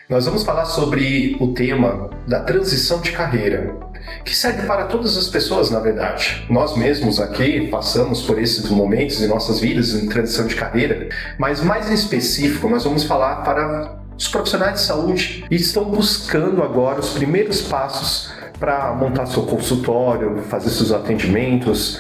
Nós vamos falar sobre o tema da transição de carreira, que serve para todas as pessoas, na verdade. Nós mesmos aqui passamos por esses momentos em nossas vidas em transição de carreira, mas mais em específico nós vamos falar para os profissionais de saúde que estão buscando agora os primeiros passos para montar seu consultório, fazer seus atendimentos,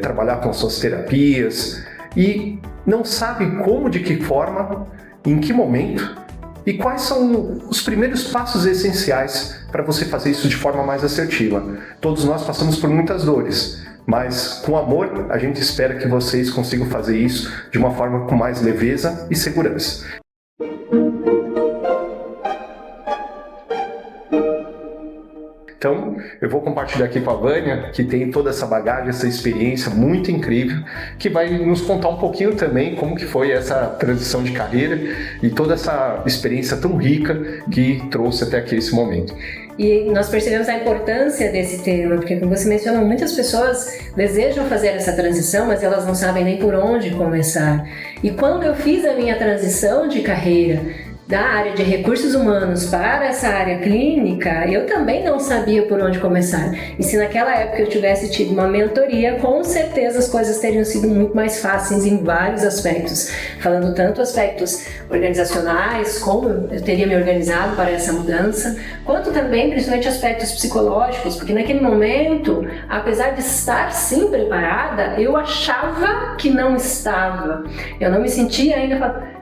trabalhar com suas terapias e não sabe como, de que forma, em que momento e quais são os primeiros passos essenciais para você fazer isso de forma mais assertiva. Todos nós passamos por muitas dores, mas com amor a gente espera que vocês consigam fazer isso de uma forma com mais leveza e segurança. Então, eu vou compartilhar aqui com a Vânia, que tem toda essa bagagem, essa experiência muito incrível, que vai nos contar um pouquinho também como que foi essa transição de carreira e toda essa experiência tão rica que trouxe até aqui esse momento. E nós percebemos a importância desse tema, porque como você mencionou, muitas pessoas desejam fazer essa transição, mas elas não sabem nem por onde começar. E quando eu fiz a minha transição de carreira, da área de recursos humanos para essa área clínica, eu também não sabia por onde começar. E se naquela época eu tivesse tido uma mentoria, com certeza as coisas teriam sido muito mais fáceis em vários aspectos. Falando tanto aspectos organizacionais, como eu teria me organizado para essa mudança, quanto também, principalmente, aspectos psicológicos, porque naquele momento, apesar de estar sim preparada, eu achava que não estava. Eu não me sentia ainda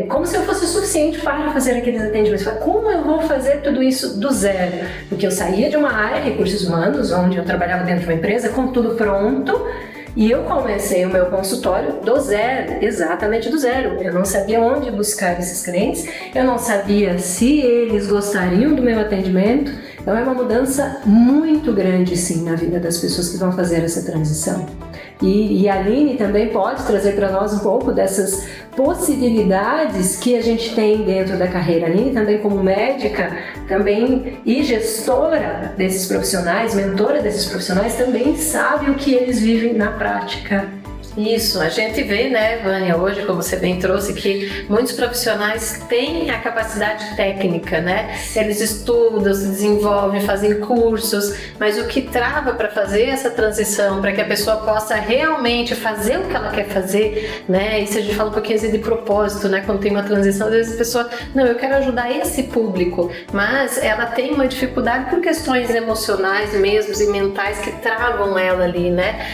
como se eu fosse o suficiente para fazer aqueles atendimentos. Como eu vou fazer tudo isso do zero? Porque eu saía de uma área de recursos humanos, onde eu trabalhava dentro de uma empresa, com tudo pronto, e eu comecei o meu consultório do zero, exatamente do zero. Eu não sabia onde buscar esses clientes, eu não sabia se eles gostariam do meu atendimento. Então é uma mudança muito grande, sim, na vida das pessoas que vão fazer essa transição. E a Aline também pode trazer para nós um pouco dessas possibilidades que a gente tem dentro da carreira. A Aline também, como médica também e gestora desses profissionais, mentora desses profissionais, também sabe o que eles vivem na prática. Isso, a gente vê, né, Vânia, hoje, como você bem trouxe, que muitos profissionais têm a capacidade técnica, né? Eles estudam, se desenvolvem, fazem cursos, mas o que trava para fazer essa transição, para que a pessoa possa realmente fazer o que ela quer fazer, né? Isso a gente fala um pouquinho de propósito, né? Quando tem uma transição, às vezes a pessoa, não, eu quero ajudar esse público, mas ela tem uma dificuldade por questões emocionais mesmo e mentais que travam ela ali, né?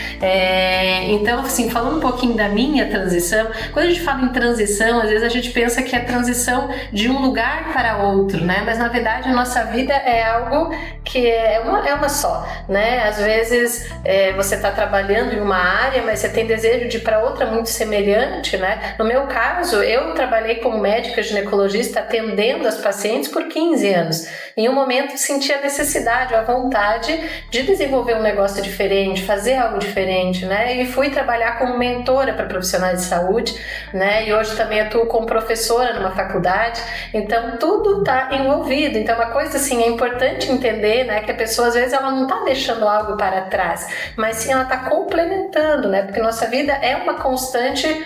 Então, assim, falando um pouquinho da minha transição, quando a gente fala em transição, às vezes a gente pensa que é transição de um lugar para outro, né? Mas na verdade a nossa vida é algo que é uma só, né? Às vezes você está trabalhando em uma área, mas você tem desejo de ir para outra muito semelhante, né? No meu caso, eu trabalhei como médica ginecologista atendendo as pacientes por 15 anos. Em um momento senti a necessidade, a vontade de desenvolver um negócio diferente, fazer algo diferente, né? E fui trabalhar como mentora para profissionais de saúde, né? E hoje também atuo como professora numa faculdade, então tudo está envolvido. Então uma coisa assim, é importante entender, né, que a pessoa às vezes ela não está deixando algo para trás, mas sim ela está complementando, né? Porque nossa vida é uma constante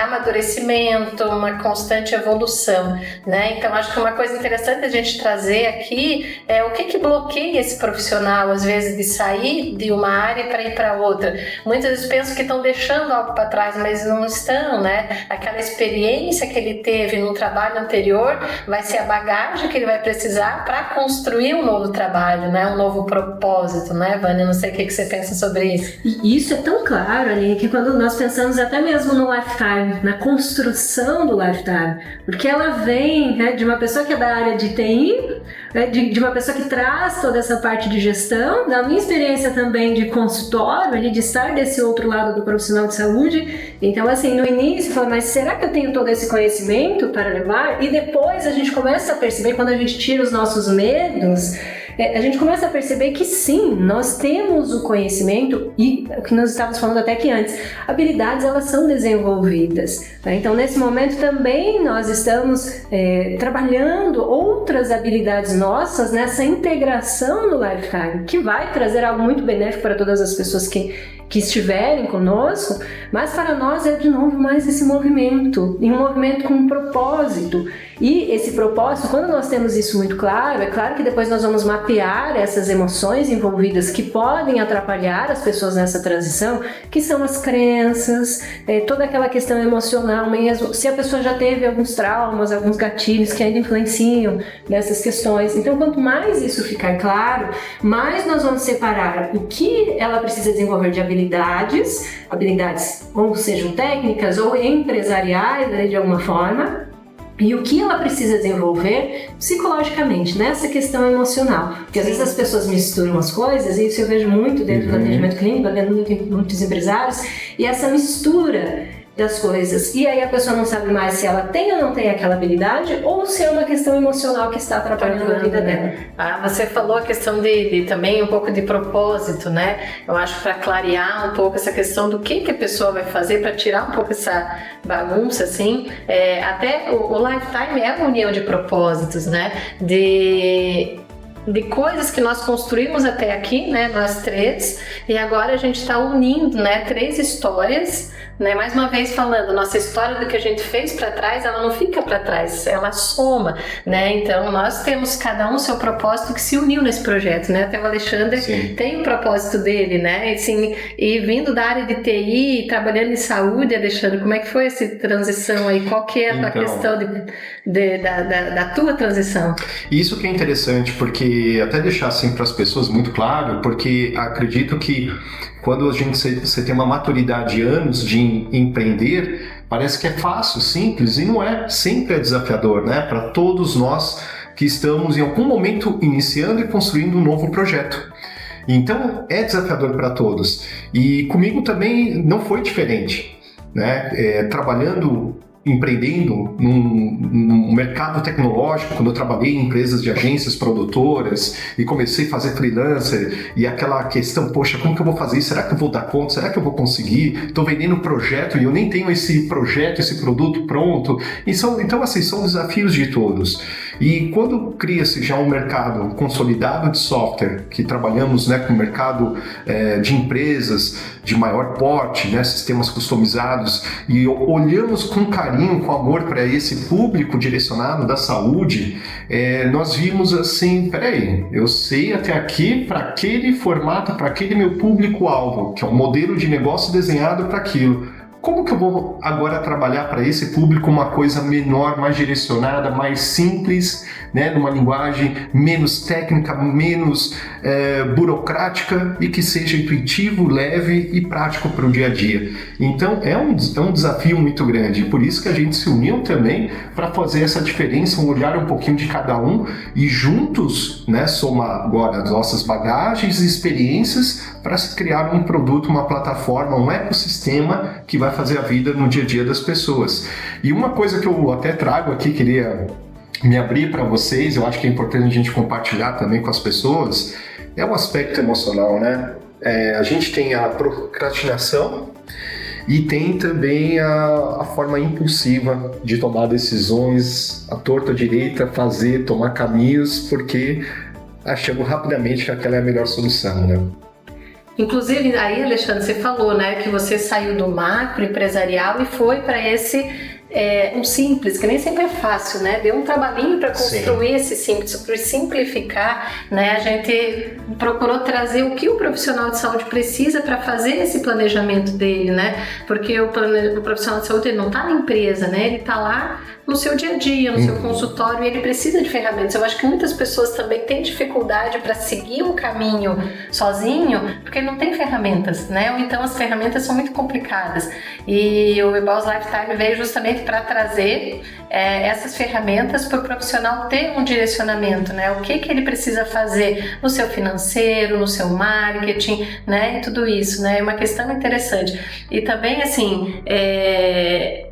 amadurecimento, uma constante evolução, né? Então acho que uma coisa interessante a gente trazer aqui é o que bloqueia esse profissional às vezes de sair de uma área para ir para outra. Muitas vezes pensam que estão deixando algo para trás, mas não estão, né? Aquela experiência que ele teve no trabalho anterior vai ser a bagagem que ele vai precisar para construir um novo trabalho, né? Um novo propósito, né, Vânia? Não sei o que você pensa sobre isso. E isso é tão claro, Aline, que quando nós pensamos até mesmo no lifetime, na construção do lifetime, porque ela vem, né, de uma pessoa que é da área de TI, né, de uma pessoa que traz toda essa parte de gestão, da minha experiência também de consultório, ali, de estar desse outro lado do profissional de saúde. Então, assim, no início, eu falei, mas será que eu tenho todo esse conhecimento para levar? E depois a gente começa a perceber, quando a gente tira os nossos medos, a gente começa a perceber que sim, nós temos o conhecimento e o que nós estávamos falando até que antes, habilidades elas são desenvolvidas, né? Então nesse momento também nós estamos trabalhando outras habilidades nossas nessa integração no Lifetime, que vai trazer algo muito benéfico para todas as pessoas que estiverem conosco, mas para nós é de novo mais esse movimento, e um movimento com um propósito. E esse propósito, quando nós temos isso muito claro, é claro que depois nós vamos mapear essas emoções envolvidas que podem atrapalhar as pessoas nessa transição, que são as crenças, toda aquela questão emocional mesmo, se a pessoa já teve alguns traumas, alguns gatilhos que ainda influenciam nessas questões. Então, quanto mais isso ficar claro, mais nós vamos separar o que ela precisa desenvolver de habilidades, ou sejam técnicas ou empresariais, né, de alguma forma, e o que ela precisa desenvolver psicologicamente, nessa questão emocional. Porque às vezes as pessoas misturam as coisas, e isso eu vejo muito dentro do atendimento clínico, dentro de muitos empresários, e essa mistura das coisas. E aí a pessoa não sabe mais se ela tem ou não tem aquela habilidade, ou se é uma questão emocional que está atrapalhando a vida dela. Você falou a questão de também um pouco de propósito, né? Eu acho, para clarear um pouco essa questão do que a pessoa vai fazer para tirar um pouco essa bagunça, assim. Até o Lifetime é uma união de propósitos, né? De coisas que nós construímos até aqui, né, nós três, e agora a gente está unindo, né, 3 histórias, né, mais uma vez falando, nossa história do que a gente fez para trás, ela não fica para trás, ela soma, né, então nós temos cada um seu propósito que se uniu nesse projeto, né, até o Alexandre tem o propósito dele, né, assim, e vindo da área de TI, trabalhando em saúde, Alexandre, como é que foi essa transição aí, qual que é a questão da tua transição? Isso que é interessante, porque até deixar assim para as pessoas muito claro, porque acredito que quando você tem uma maturidade de anos de empreender, parece que é fácil, simples, e não é. Sempre é desafiador, né? Para todos nós que estamos em algum momento iniciando e construindo um novo projeto. Então, é desafiador para todos. E comigo também não foi diferente, né? Trabalhando, empreendendo num mercado tecnológico, quando eu trabalhei em empresas de agências produtoras e comecei a fazer freelancer, e aquela questão, poxa, como que eu vou fazer isso? Será que eu vou dar conta? Será que eu vou conseguir? Estou vendendo projeto e eu nem tenho esse projeto, esse produto pronto. Então, assim, são desafios de todos. E quando cria-se já um mercado consolidado de software, que trabalhamos, né, com o mercado de empresas de maior porte, né, sistemas customizados, e olhamos com carinho, com amor para esse público direcionado da saúde, nós vimos assim, peraí, eu sei até aqui para aquele formato, para aquele meu público-alvo, que é um modelo de negócio desenhado para aquilo. Como que eu vou agora trabalhar para esse público uma coisa menor, mais direcionada, mais simples, né, numa linguagem menos técnica, menos burocrática e que seja intuitivo, leve e prático para o dia a dia? Então é um desafio muito grande, por isso que a gente se uniu também para fazer essa diferença, um olhar um pouquinho de cada um e juntos, né, somar agora as nossas bagagens e experiências para se criar um produto, uma plataforma, um ecossistema que vai fazer a vida no dia a dia das pessoas. E uma coisa que eu até trago aqui, queria me abrir para vocês, eu acho que é importante a gente compartilhar também com as pessoas, é o aspecto emocional, né? A gente tem a procrastinação e tem também a forma impulsiva de tomar decisões, a torta direita, tomar caminhos, porque achamos rapidamente que aquela é a melhor solução, né? Inclusive, aí, Alexandre, você falou, né, que você saiu do macro empresarial e foi para esse um simples, que nem sempre é fácil, né? Deu um trabalhinho para construir esse simples, para simplificar, né? A gente procurou trazer o que o profissional de saúde precisa para fazer esse planejamento dele, né? Porque o profissional de saúde ele não está na empresa, né? Ele está lá no seu dia a dia, no seu consultório, e ele precisa de ferramentas. Eu acho que muitas pessoas também têm dificuldade para seguir um caminho sozinho, porque não tem ferramentas, né? Ou então as ferramentas são muito complicadas. E o Ebaus Lifetime veio justamente para trazer essas ferramentas para o profissional ter um direcionamento, né? O que ele precisa fazer no seu financeiro, no seu marketing, né? E tudo isso, né? É uma questão interessante. E também, assim,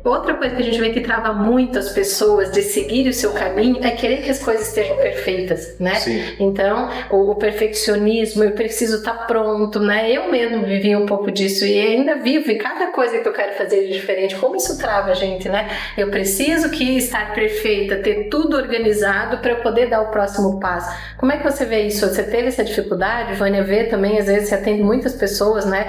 outra coisa que a gente vê que trava muito as pessoas de seguir o seu caminho é querer que as coisas estejam perfeitas, né? Sim. Então, o perfeccionismo, eu preciso estar pronto, né? Eu mesmo vivi um pouco disso e ainda vivo, e cada coisa que eu quero fazer de diferente, como isso trava a gente, né? Eu preciso estar perfeita, ter tudo organizado para eu poder dar o próximo passo. Como é que você vê isso? Você teve essa dificuldade? Vânia vê também, às vezes você atende muitas pessoas, né?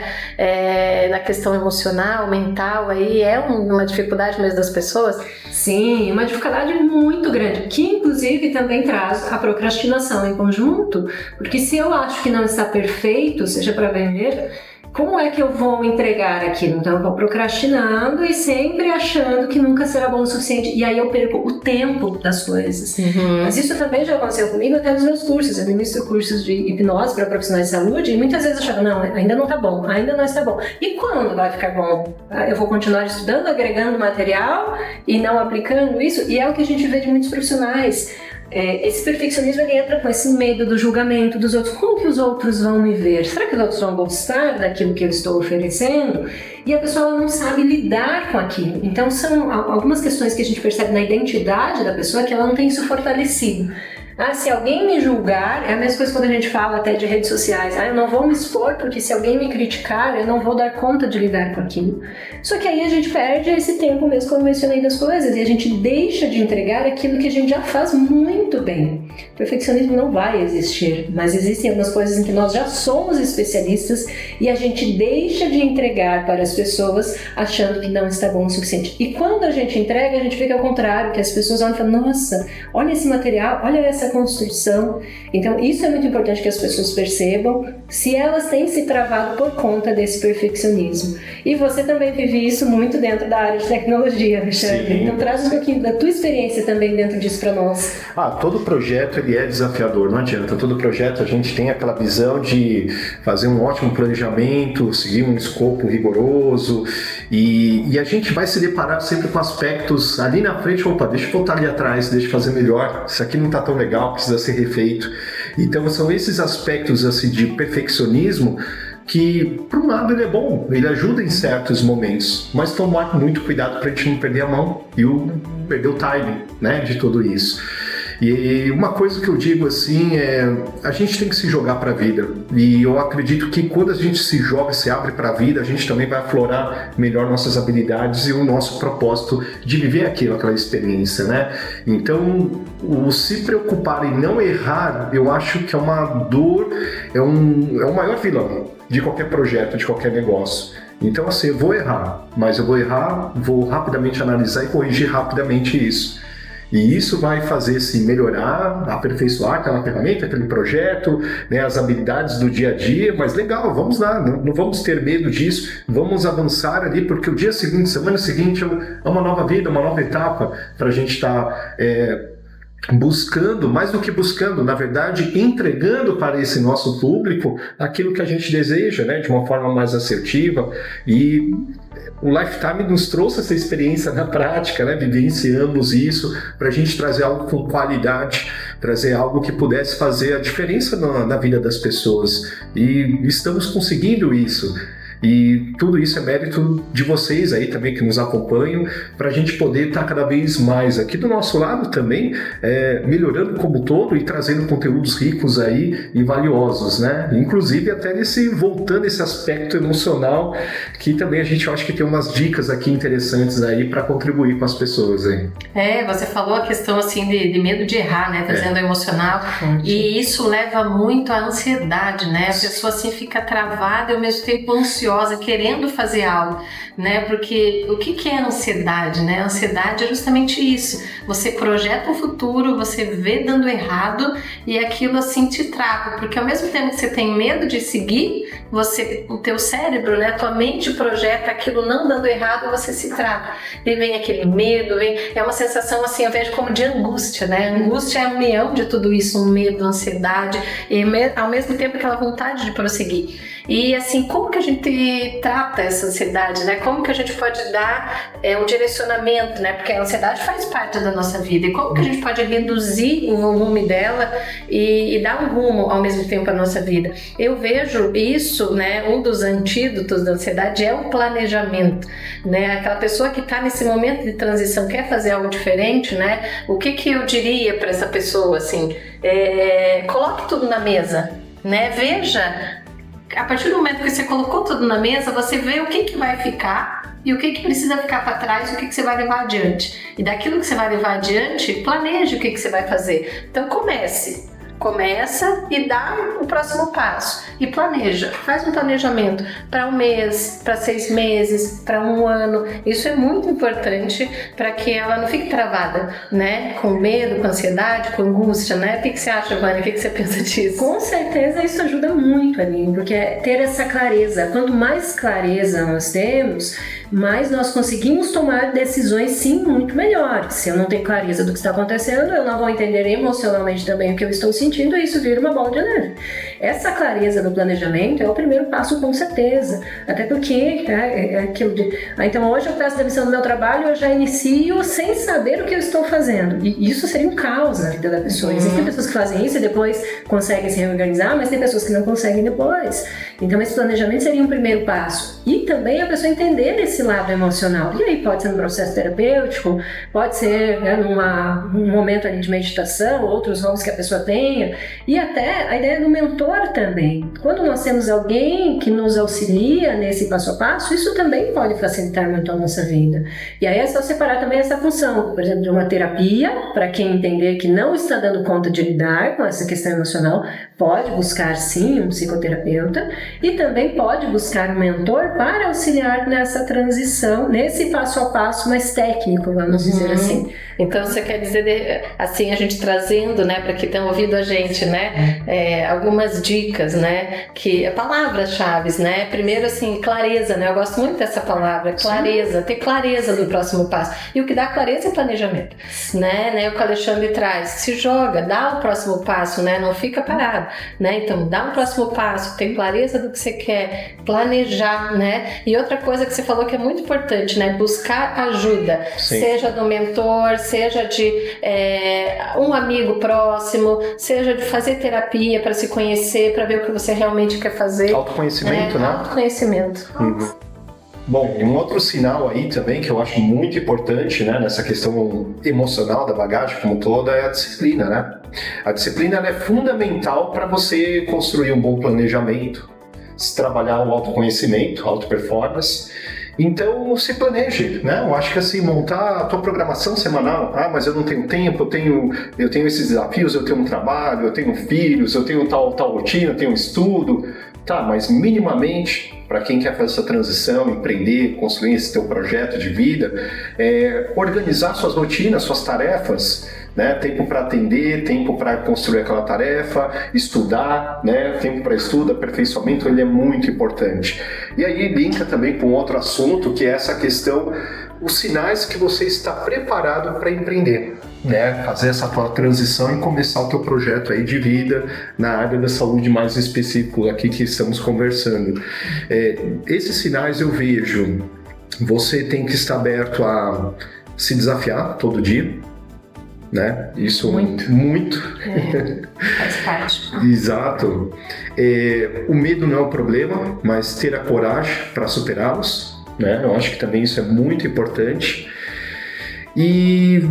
Na questão emocional, mental, aí é uma dificuldade dificuldade mesmo das pessoas? Sim, uma dificuldade muito grande, que inclusive também traz a procrastinação em conjunto, porque se eu acho que não está perfeito, seja para vender, como é que eu vou entregar aquilo? Então eu vou procrastinando e sempre achando que nunca será bom o suficiente. E aí eu perco o tempo das coisas. Mas isso também já aconteceu comigo até nos meus cursos. Eu ministro cursos de hipnose para profissionais de saúde e muitas vezes eu achava, não, ainda não está bom, ainda não está bom. E quando vai ficar bom? Eu vou continuar estudando, agregando material e não aplicando isso? E é o que a gente vê de muitos profissionais. Esse perfeccionismo ele entra com esse medo do julgamento dos outros. Como que os outros vão me ver? Será que os outros vão gostar daquilo que eu estou oferecendo? E a pessoa ela não sabe lidar com aquilo. Então são algumas questões que a gente percebe na identidade da pessoa que ela não tem isso fortalecido. Se alguém me julgar, é a mesma coisa quando a gente fala até de redes sociais. Eu não vou me expor porque se alguém me criticar, eu não vou dar conta de lidar com aquilo. Só que aí a gente perde esse tempo mesmo, como eu mencionei, das coisas, e a gente deixa de entregar aquilo que a gente já faz muito bem. O perfeccionismo não vai existir, mas existem algumas coisas em que nós já somos especialistas e a gente deixa de entregar para as pessoas achando que não está bom o suficiente. E quando a gente entrega, a gente fica ao contrário, que as pessoas olham e falam, nossa, olha esse material, olha essa construção. Então isso é muito importante que as pessoas percebam se elas têm se travado por conta desse perfeccionismo. E você também vive isso muito dentro da área de tecnologia, Alexandre. Sim. Então traz um pouquinho da tua experiência também dentro disso para nós. Todo projeto ele é desafiador, não adianta. Todo projeto a gente tem aquela visão de fazer um ótimo planejamento, seguir um escopo rigoroso e a gente vai se deparar sempre com aspectos ali na frente, opa, deixa eu voltar ali atrás, deixa eu fazer melhor, isso aqui não está tão legal, precisa ser refeito. Então são esses aspectos assim, de perfeccionismo que, por um lado, ele é bom, ele ajuda em certos momentos, mas tomar muito cuidado para a gente não perder a mão e perder o timing, né, de tudo isso. E uma coisa que eu digo assim a gente tem que se jogar para a vida, e eu acredito que quando a gente se joga, se abre para a vida, a gente também vai aflorar melhor nossas habilidades e o nosso propósito de viver aquela experiência, né? Então, o se preocupar em não errar, eu acho que é uma dor, é o maior vilão de qualquer projeto, de qualquer negócio. Então, assim, eu vou errar, mas eu vou rapidamente analisar e corrigir rapidamente isso. E isso vai fazer-se melhorar, aperfeiçoar aquela ferramenta, aquele projeto, né, as habilidades do dia a dia, mas legal, vamos lá, não vamos ter medo disso, vamos avançar ali, porque o dia seguinte, semana seguinte é uma nova vida, uma nova etapa para a gente estar buscando, mais do que buscando, na verdade, entregando para esse nosso público aquilo que a gente deseja, né, de uma forma mais assertiva. E o Lifetime nos trouxe essa experiência na prática, né, vivenciamos isso para a gente trazer algo com qualidade, trazer algo que pudesse fazer a diferença na vida das pessoas, e estamos conseguindo isso. E tudo isso é mérito de vocês aí também que nos acompanham, para a gente poder estar cada vez mais aqui do nosso lado também, melhorando como todo e trazendo conteúdos ricos aí e valiosos, né? Inclusive até voltando esse aspecto emocional, que também a gente acha que tem umas dicas aqui interessantes aí para contribuir com as pessoas aí. Você falou a questão assim de medo de errar, né? Trazendo o emocional. E isso leva muito à ansiedade, né? A pessoa assim fica travada e ao mesmo tempo ansiosa, querendo fazer algo, né? Porque o que é a ansiedade, né? A ansiedade é justamente isso. Você projeta um futuro, você vê dando errado e aquilo assim te trava, porque ao mesmo tempo que você tem medo de seguir, o teu cérebro, né? A tua mente projeta aquilo não dando errado e você se trava. E vem aquele medo, é uma sensação assim, eu vejo como de angústia, né? A angústia é a união de tudo isso, um medo, ansiedade e ao mesmo tempo aquela vontade de prosseguir. E assim, como que a gente trata essa ansiedade, né? Como que a gente pode dar um direcionamento, né? Porque a ansiedade faz parte da nossa vida. E como que a gente pode reduzir o volume dela e dar um rumo ao mesmo tempo à nossa vida? Eu vejo isso, né? Um dos antídotos da ansiedade é o planejamento, né? Aquela pessoa que está nesse momento de transição, quer fazer algo diferente, né? O que eu diria para essa pessoa, assim? Coloque tudo na mesa, né? Veja, a partir do momento que você colocou tudo na mesa, você vê o que vai ficar e o que precisa ficar para trás e o que você vai levar adiante. E daquilo que você vai levar adiante, planeje o que você vai fazer. Então comece. Começa e dá o próximo passo. E planeja. Faz um planejamento para um mês, para 6 meses, para um ano. Isso é muito importante para que ela não fique travada, né? Com medo, com ansiedade, com angústia, né? O que você acha, Vânia? O que você pensa disso? Com certeza isso ajuda muito, Aline, porque é ter essa clareza. Quanto mais clareza nós temos, mais nós conseguimos tomar decisões, sim, muito melhores. Se eu não tenho clareza do que está acontecendo, eu não vou entender emocionalmente também o que eu estou sentindo, e isso vira uma bola de neve. Essa clareza do planejamento é o primeiro passo, com certeza. Até porque é aquilo de... então hoje eu peço demissão do meu trabalho, eu já inicio sem saber o que eu estou fazendo. E isso seria um caos na vida da pessoa. Existem pessoas que fazem isso e depois conseguem se reorganizar, mas tem pessoas que não conseguem depois. Então esse planejamento seria um primeiro passo. E também a pessoa entender esse lado emocional. E aí pode ser no processo terapêutico, pode ser num momento ali de meditação, outros hobbies que a pessoa tenha, e até a ideia do mentor também. Quando nós temos alguém que nos auxilia nesse passo a passo, isso também pode facilitar muito a nossa vida. E aí é só separar também essa função, por exemplo, de uma terapia, para quem entender que não está dando conta de lidar com essa questão emocional, pode buscar sim um psicoterapeuta, e também pode buscar um mentor para auxiliar nessa transição, nesse passo a passo mais técnico, vamos dizer assim. Então você quer dizer, assim, a gente trazendo, né, para quem está ouvindo a gente, né, algumas dicas, né, que palavras-chave, né, primeiro assim, clareza, né, eu gosto muito dessa palavra, clareza, ter clareza do próximo passo, e o que dá clareza é planejamento, né, o que o Alexandre traz, se joga, dá o próximo passo, né, não fica parado, né, então dá um próximo passo, tem clareza do que você quer, planejar, né, e outra coisa que você falou que é muito importante, né, buscar ajuda, seja do mentor, seja de um amigo próximo, seja de fazer terapia para se conhecer, para ver o que você realmente quer fazer. Autoconhecimento, né? Autoconhecimento. Bom, um outro sinal aí também que eu acho muito importante, né, nessa questão emocional da bagagem como toda é a disciplina, né? A disciplina ela é fundamental para você construir um bom planejamento, se trabalhar o autoconhecimento, auto-performance. Então, se planeje, né? Eu acho que assim, montar a tua programação semanal, mas eu não tenho tempo, eu tenho esses desafios, eu tenho um trabalho, eu tenho filhos, eu tenho tal rotina, eu tenho estudo, tá, mas minimamente, para quem quer fazer essa transição, empreender, construir esse teu projeto de vida, organizar suas rotinas, suas tarefas, né? Tempo para atender, tempo para construir aquela tarefa, estudar, né? Tempo para estudo, aperfeiçoamento, ele é muito importante. E aí linka também com outro assunto, que é essa questão, os sinais que você está preparado para empreender, né? Fazer essa tua transição e começar o teu projeto aí de vida na área da saúde mais específico aqui que estamos conversando. Esses sinais eu vejo, você tem que estar aberto a se desafiar todo dia, né? Isso muito. Faz parte. Exato. O medo não é o problema, mas ter a coragem para superá-los, né? Eu acho que também isso é muito importante. E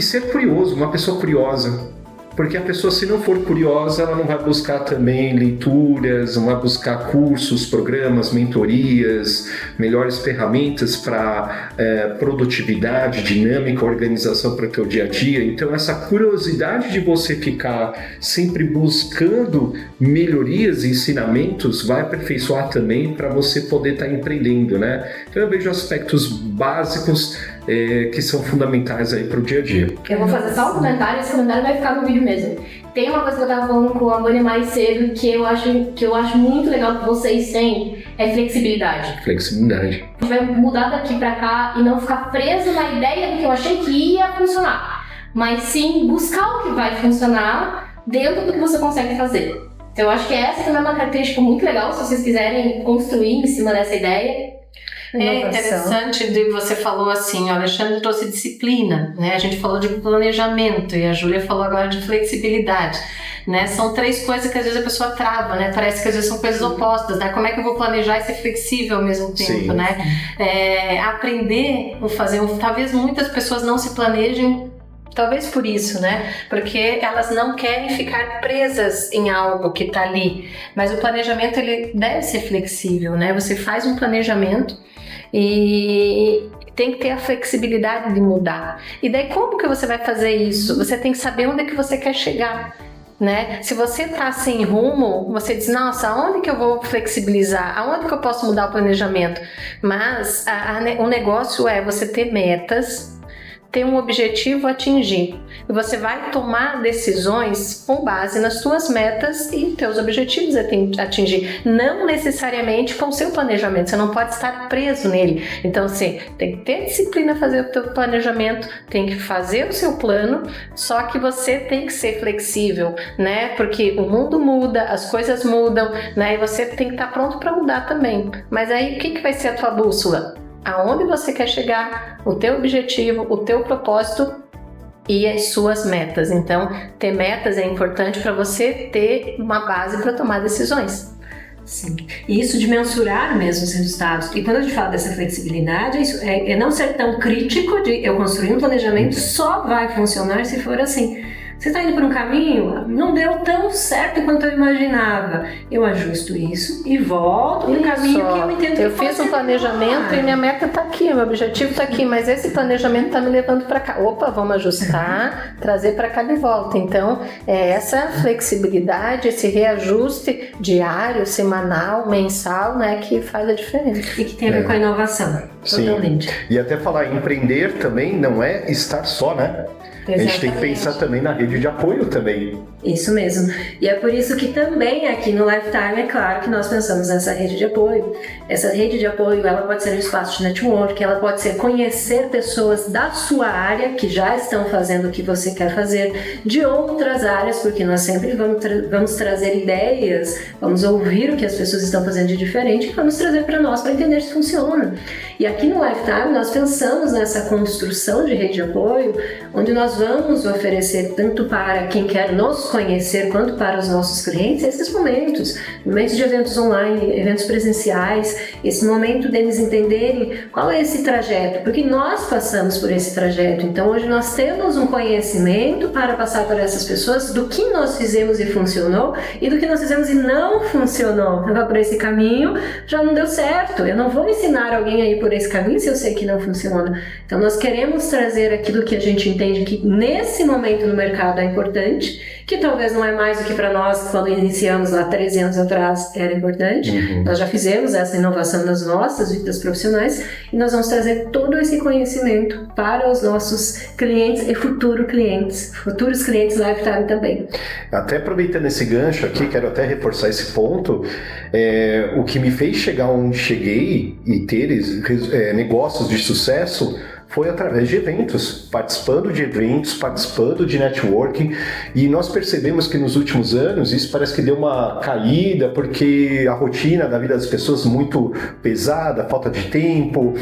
ser curioso, uma pessoa curiosa. Porque a pessoa, se não for curiosa, ela não vai buscar também leituras, não vai buscar cursos, programas, mentorias, melhores ferramentas para produtividade, dinâmica, organização para o teu dia a dia. Então, essa curiosidade de você ficar sempre buscando melhorias e ensinamentos vai aperfeiçoar também para você poder estar empreendendo, né? Então, eu vejo aspectos básicos que são fundamentais aí para o dia a dia. Eu vou fazer só um comentário, esse comentário vai ficar no vídeo mesmo. Tem uma coisa que eu tava falando com a Vânia mais cedo que eu acho muito legal que vocês têm, é flexibilidade. Flexibilidade. A gente vai mudar daqui pra cá e não ficar preso na ideia do que eu achei que ia funcionar, mas sim buscar o que vai funcionar dentro do que você consegue fazer. Então eu acho que essa também é uma característica muito legal, se vocês quiserem construir em cima dessa ideia. É interessante de você falou assim, o Alexandre trouxe disciplina, né? A gente falou de planejamento e a Júlia falou agora de flexibilidade, né? São 3 coisas que às vezes a pessoa trava, né? Parece que às vezes são coisas opostas, né? Como é que eu vou planejar e ser flexível ao mesmo tempo, Sim. né? Aprender a fazer, talvez muitas pessoas não se planejem. Talvez por isso, né? Porque elas não querem ficar presas em algo que está ali. Mas o planejamento, ele deve ser flexível, né? Você faz um planejamento e tem que ter a flexibilidade de mudar. E daí como que você vai fazer isso? Você tem que saber onde é que você quer chegar. né? Se você está sem rumo, você diz, nossa, aonde que eu vou flexibilizar? Aonde que eu posso mudar o planejamento? Mas o negócio é você ter metas, ter um objetivo a atingir. E você vai tomar decisões com base nas suas metas e teus objetivos a atingir. Não necessariamente com o seu planejamento. Você não pode estar preso nele. Então, você tem que ter disciplina a fazer o teu planejamento, tem que fazer o seu plano, só que você tem que ser flexível, né? Porque o mundo muda, as coisas mudam, né? E você tem que estar pronto para mudar também. Mas aí, o que vai ser a tua bússola? Aonde você quer chegar, o teu objetivo, o teu propósito e as suas metas. Então, ter metas é importante para você ter uma base para tomar decisões. Sim. E isso de mensurar mesmo os resultados. E quando a gente fala dessa flexibilidade, isso é não ser tão crítico de eu construir um planejamento, só vai funcionar se for assim. Você está indo por um caminho, não deu tão certo quanto eu imaginava. Eu ajusto isso e volto para o caminho que eu entendo que eu fiz um planejamento e minha meta está aqui, meu objetivo está aqui, mas esse planejamento está me levando para cá. Opa, vamos ajustar, trazer para cá de volta. Então, é essa flexibilidade, esse reajuste diário, semanal, mensal, né, que faz a diferença. E que tem a ver com a inovação. Sim. Totalmente. E até falar, empreender também não é estar só, né? Exatamente. A gente tem que pensar também na rede de apoio também. Isso mesmo. E é por isso que também aqui no Lifetime, é claro que nós pensamos nessa rede de apoio. Essa rede de apoio, ela pode ser um espaço de network, ela pode ser conhecer pessoas da sua área que já estão fazendo o que você quer fazer, de outras áreas, porque nós sempre vamos trazer ideias, vamos ouvir o que as pessoas estão fazendo de diferente e vamos trazer para nós para entender se funciona. E aqui no Lifetime nós pensamos nessa construção de rede de apoio, onde nós vamos oferecer tanto para quem quer nos conhecer quanto para os nossos clientes esses momentos de eventos online, eventos presenciais, esse momento deles entenderem qual é esse trajeto, porque nós passamos por esse trajeto. Então hoje nós temos um conhecimento para passar para essas pessoas do que nós fizemos e funcionou e do que nós fizemos e não funcionou. Eu vou por esse caminho, já não deu certo, eu não vou ensinar alguém a ir por esse caminho se eu sei que não funciona. Então nós queremos trazer aquilo que a gente entende que nesse momento no mercado é importante, que talvez não é mais do que para nós quando iniciamos lá 13 anos atrás era importante. Nós já fizemos essa inovação nas nossas vidas profissionais e nós vamos trazer todo esse conhecimento para os nossos clientes e futuros clientes Lifetime também. Até aproveitando esse gancho aqui, quero até reforçar esse ponto, o que me fez chegar onde cheguei e ter negócios de sucesso foi através de eventos, participando de networking, e nós percebemos que nos últimos anos isso parece que deu uma caída, porque a rotina da vida das pessoas é muito pesada, falta de tempo,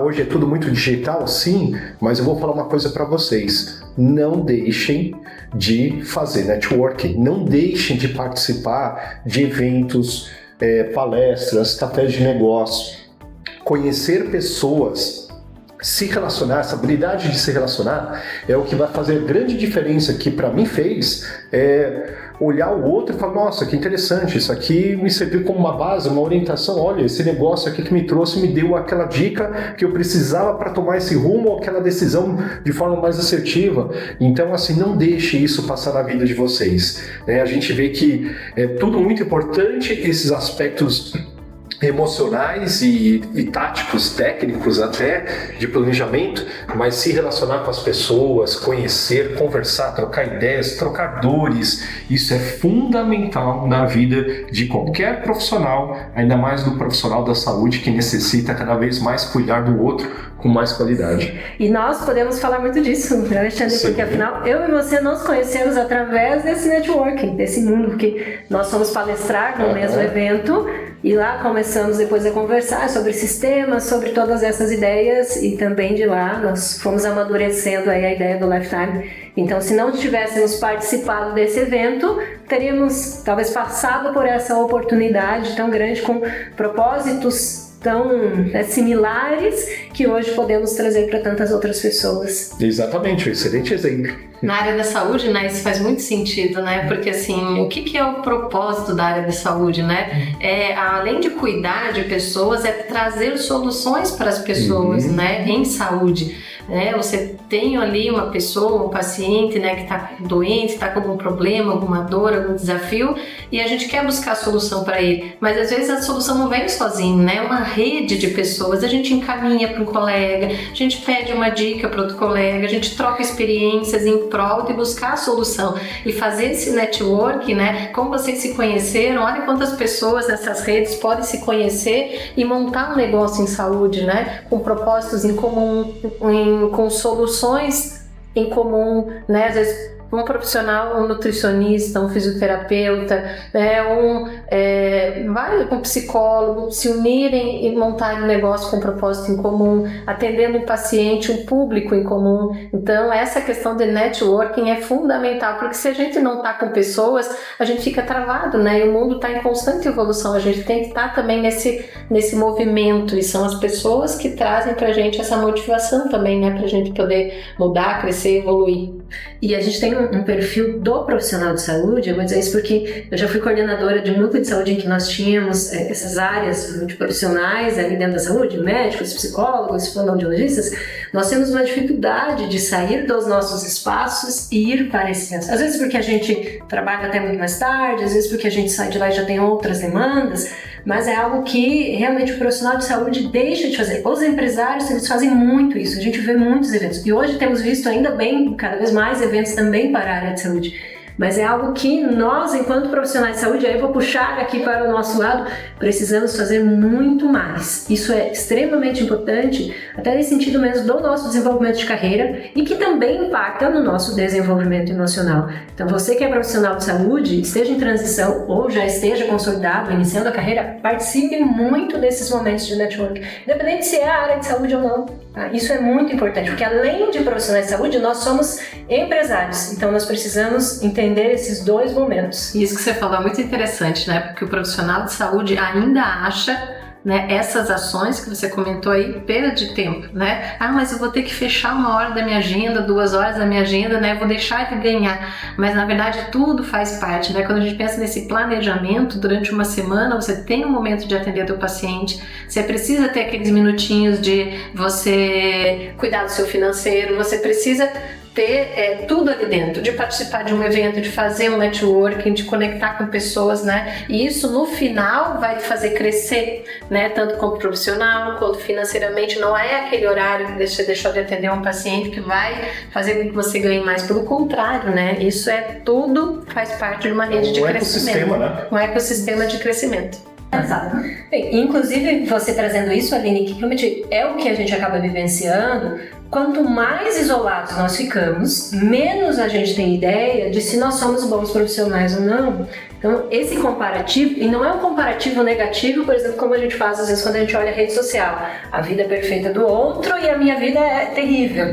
hoje é tudo muito digital, sim, mas eu vou falar uma coisa para vocês, não deixem de fazer networking, não deixem de participar de eventos, palestras, cafés de negócio, conhecer pessoas, se relacionar, essa habilidade de se relacionar é o que vai fazer a grande diferença que para mim fez olhar o outro e falar, nossa, que interessante, isso aqui me serviu como uma base, uma orientação, olha, esse negócio aqui que me trouxe me deu aquela dica que eu precisava para tomar esse rumo ou aquela decisão de forma mais assertiva. Então, assim, não deixe isso passar na vida de vocês, né? A gente vê que é tudo muito importante, esses aspectos emocionais e táticos, técnicos até, de planejamento, mas se relacionar com as pessoas, conhecer, conversar, trocar ideias, trocar dores, isso é fundamental na vida de qualquer profissional, ainda mais do profissional da saúde que necessita cada vez mais cuidar do outro com mais qualidade. E nós podemos falar muito disso, Alexandre, porque afinal eu e você nos conhecemos através desse networking, desse mundo, porque nós fomos palestrar no mesmo evento e lá começamos depois a conversar sobre sistemas, sobre todas essas ideias, e também de lá nós fomos amadurecendo aí a ideia do Lifetime. Então, se não tivéssemos participado desse evento, teríamos talvez passado por essa oportunidade tão grande, com propósitos tão similares, que hoje podemos trazer para tantas outras pessoas. Exatamente, um excelente exemplo. Na área da saúde, né, isso faz muito sentido, né, porque assim, o que é o propósito da área da saúde, né, além de cuidar de pessoas, é trazer soluções para as pessoas, né, em saúde. né? Você tem ali uma pessoa, um paciente, né, que está doente, está com algum problema, alguma dor, algum desafio, e a gente quer buscar a solução para ele, mas às vezes a solução não vem sozinho, né? Uma rede de pessoas, a gente encaminha para um colega, a gente pede uma dica para outro colega, a gente troca experiências em prol de buscar a solução e fazer esse network, né? Como vocês se conheceram, olha quantas pessoas nessas redes podem se conhecer e montar um negócio em saúde, né? Com propósitos em comum, com soluções em comum, né? Às vezes um profissional, um nutricionista, um fisioterapeuta, né, um psicólogo, se unirem e montarem um negócio com um propósito em comum, atendendo um paciente, um público em comum. Então, essa questão de networking é fundamental, porque se a gente não está com pessoas, a gente fica travado, né? E o mundo está em constante evolução, a gente tem que estar também nesse movimento, e são as pessoas que trazem pra gente essa motivação também, né? Pra gente poder mudar, crescer, evoluir. E a gente tem um perfil do profissional de saúde, eu vou dizer isso porque eu já fui coordenadora de um núcleo de saúde em que nós tínhamos essas áreas de profissionais ali dentro da saúde, médicos, psicólogos, fonoaudiologistas. Nós temos uma dificuldade de sair dos nossos espaços e ir para esse centro. Às vezes porque a gente trabalha até muito mais tarde, às vezes porque a gente sai de lá e já tem outras demandas, mas é algo que realmente o profissional de saúde deixa de fazer. Os empresários, eles fazem muito isso, a gente vê muitos eventos. E hoje temos visto ainda bem, cada vez mais eventos também para a área de saúde. Mas é algo que nós, enquanto profissionais de saúde, aí eu vou puxar aqui para o nosso lado, precisamos fazer muito mais. Isso é extremamente importante, até nesse sentido mesmo do nosso desenvolvimento de carreira e que também impacta no nosso desenvolvimento emocional. Então você que é profissional de saúde, esteja em transição ou já esteja consolidado, iniciando a carreira, participe muito desses momentos de network, independente se é a área de saúde ou não. Isso é muito importante, porque além de profissionais de saúde, nós somos empresários, então nós precisamos entender esses dois momentos. Isso que você falou é muito interessante, né? Porque o profissional de saúde ainda acha, né, essas ações que você comentou aí, perda de tempo, né? Mas eu vou ter que fechar 1 hora da minha agenda, 2 horas da minha agenda, né? Vou deixar de ganhar. Mas na verdade tudo faz parte, né? Quando a gente pensa nesse planejamento, durante uma semana você tem um momento de atender o paciente, você precisa ter aqueles minutinhos de você cuidar do seu financeiro, você precisa ter tudo ali dentro, de participar de um evento, de fazer um networking, de conectar com pessoas, né? E isso no final vai te fazer crescer, né? Tanto como profissional, quanto financeiramente. Não é aquele horário que você deixou de atender um paciente que vai fazer com que você ganhe mais. Pelo contrário, né? Isso tudo faz parte de uma rede de crescimento. Né? Um ecossistema de crescimento. Exato. Bem, inclusive, você trazendo isso, Aline, que realmente é o que a gente acaba vivenciando. Quanto mais isolados nós ficamos, menos a gente tem ideia de se nós somos bons profissionais ou não. Então, esse comparativo, e não é um comparativo negativo, por exemplo, como a gente faz às vezes quando a gente olha a rede social. A vida é perfeita do outro e a minha vida é terrível.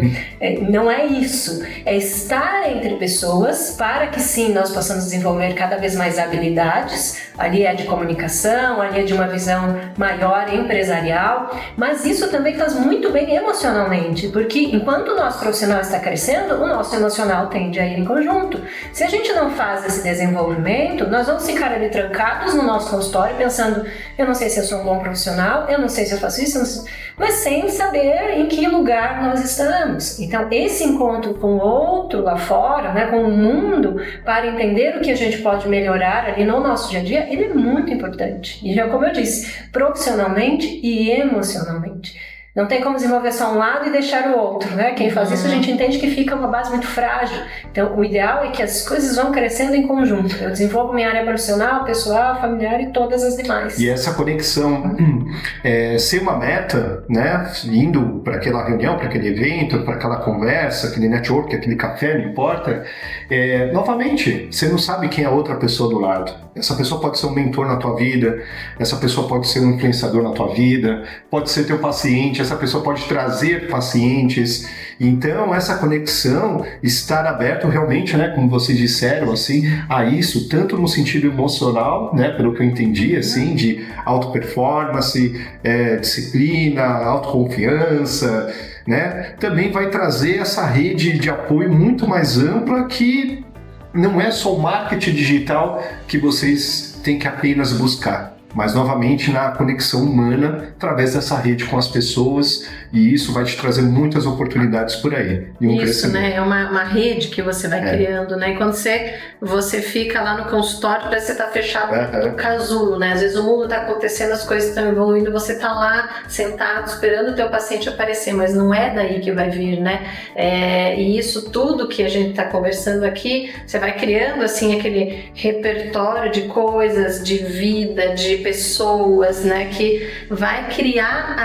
Não é isso. É estar entre pessoas para que sim, nós possamos desenvolver cada vez mais habilidades. Ali é de comunicação, ali é de uma visão maior empresarial, mas isso também faz muito bem emocionalmente, porque enquanto o nosso profissional está crescendo, o nosso emocional tende a ir em conjunto. Se a gente não faz esse desenvolvimento, nós vamos ficar ali trancados no nosso consultório pensando, eu não sei se eu sou um bom profissional, eu não sei se eu faço isso, mas sem saber em que lugar nós estamos. Então esse encontro com o outro lá fora, né, com o mundo, para entender o que a gente pode melhorar ali no nosso dia a dia, ele é muito importante. E já como eu disse, profissionalmente e emocionalmente. Não tem como desenvolver só um lado e deixar o outro, né? Quem faz isso a gente entende que fica uma base muito frágil. Então, o ideal é que as coisas vão crescendo em conjunto. Eu desenvolvo minha área profissional, pessoal, familiar e todas as demais. E essa conexão, ser uma meta, né? Indo para aquela reunião, para aquele evento, para aquela conversa, aquele network, aquele café, não importa. Novamente, você não sabe quem é a outra pessoa do lado. Essa pessoa pode ser um mentor na tua vida, essa pessoa pode ser um influenciador na tua vida, pode ser teu paciente, essa pessoa pode trazer pacientes. Então, essa conexão, estar aberto realmente, né, como vocês disseram, assim, a isso, tanto no sentido emocional, né, pelo que eu entendi, assim, de auto-performance, disciplina, autoconfiança, né, também vai trazer essa rede de apoio muito mais ampla que não é só o marketing digital que vocês têm que apenas buscar. mas novamente na conexão humana através dessa rede com as pessoas, e isso vai te trazer muitas oportunidades por aí. E um isso, crescimento. né? É uma rede que você vai criando, né? E quando você fica lá no consultório, parece que você tá fechado no casulo, né? Às vezes o mundo tá acontecendo, as coisas estão evoluindo, você tá lá sentado esperando o teu paciente aparecer, mas não é daí que vai vir, né? E isso tudo que a gente tá conversando aqui, você vai criando assim aquele repertório de coisas, de vida, de pessoas, né? Que vai criar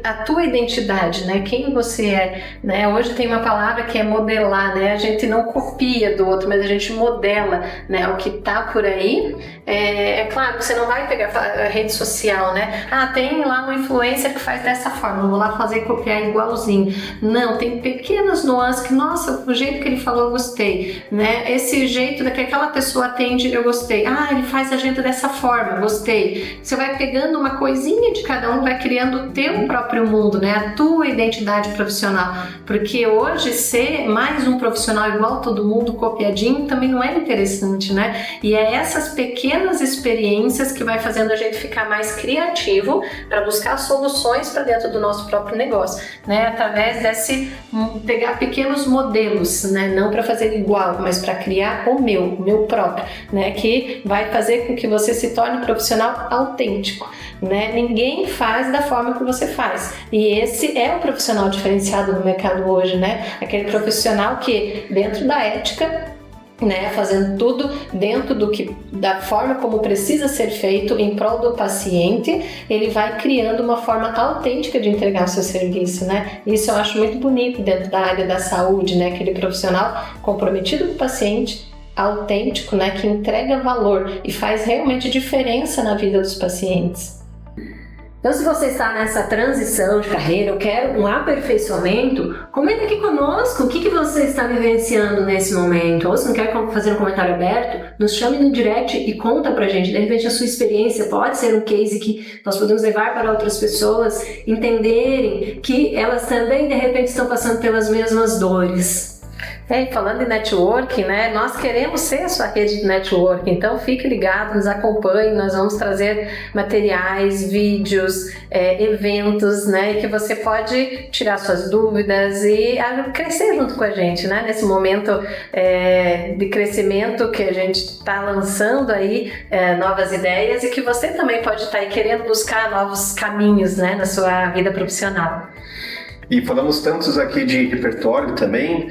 a tua identidade, né? Quem você é, né? Hoje tem uma palavra que é modelar, né? A gente não copia do outro, mas a gente modela, né? O que tá por aí. É claro que você não vai pegar a rede social, né? Tem lá um influencer que faz dessa forma, eu vou lá fazer e copiar igualzinho. Não, tem pequenas nuances que, nossa, o jeito que ele falou eu gostei, né? Esse jeito que aquela pessoa atende eu gostei. Ele faz a gente dessa forma, gostei. Você vai pegando uma coisinha de cada um, vai criando o teu próprio mundo, né? A tua identidade profissional. Porque hoje ser mais um profissional igual todo mundo, copiadinho, também não é interessante, né? E é essas pequenas experiências que vai fazendo a gente ficar mais criativo para buscar soluções para dentro do nosso próprio negócio, né? Através desse pegar pequenos modelos, né? Não para fazer igual, mas para criar o meu próprio, né? Que vai fazer com que você se torne um profissional autêntico, né? Ninguém faz da forma que você faz, e esse é o profissional diferenciado no mercado hoje, né? Aquele profissional que dentro da ética, né, fazendo tudo dentro da forma como precisa ser feito em prol do paciente, ele vai criando uma forma autêntica de entregar o seu serviço, né? Isso eu acho muito bonito dentro da área da saúde, né? Aquele profissional comprometido com o paciente, autêntico, né? Que entrega valor e faz realmente diferença na vida dos pacientes. Então, se você está nessa transição de carreira, eu quero um aperfeiçoamento, comenta aqui conosco o que você está vivenciando nesse momento. Ou se não quer fazer um comentário aberto, nos chame no direct e conta pra gente. De repente, a sua experiência pode ser um case que nós podemos levar para outras pessoas entenderem que elas também, de repente, estão passando pelas mesmas dores. Falando em networking, né? Nós queremos ser a sua rede de networking, então fique ligado, nos acompanhe, nós vamos trazer materiais, vídeos, eventos, né? Que você pode tirar suas dúvidas e crescer junto com a gente, né? Nesse momento de crescimento que a gente está lançando aí novas ideias, e que você também pode estar aí querendo buscar novos caminhos, né? Na sua vida profissional. E falamos tantos aqui de repertório também,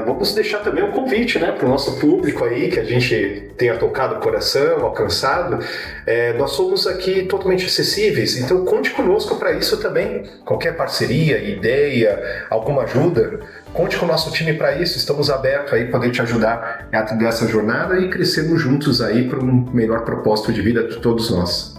vamos deixar também um convite, né, para o nosso público aí, que a gente tenha tocado o coração, alcançado. Nós somos aqui totalmente acessíveis, então conte conosco para isso também. Qualquer parceria, ideia, alguma ajuda, conte com o nosso time para isso. Estamos abertos aí para poder te ajudar a trilhar essa jornada e crescermos juntos aí para um melhor propósito de vida de todos nós.